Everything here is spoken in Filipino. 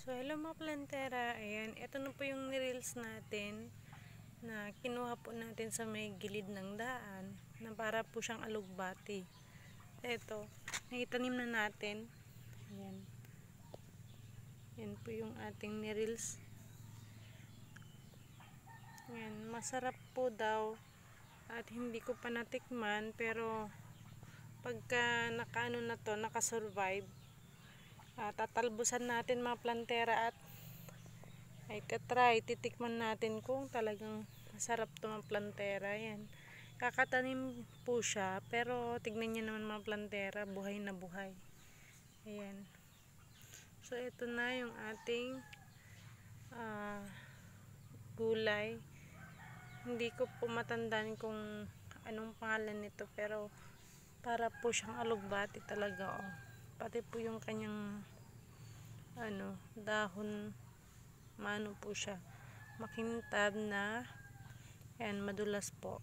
So, hello mga plantera. Ayan, ito na po yung nireels natin na kinuha po natin sa may gilid ng daan na para po siyang alugbati. Ito, naitanim na natin. Ayan. Yan po yung ating nireels. Ayan, masarap po daw at hindi ko pa natikman pero pagka nakaano na to, nakasurvive, tatalbusan natin mga plantera at ay titikman natin kung talagang masarap to mga plantera. Yan, kakatanim po siya pero tignan nyo naman mga plantera, buhay na buhay. Ayan, so ito na yung ating gulay. Hindi ko po matandaan kung anong pangalan nito pero para po siyang alugbati talaga, oh. Pati po yung kanyang dahon, mano po siya, makintab na, ayan, madulas po.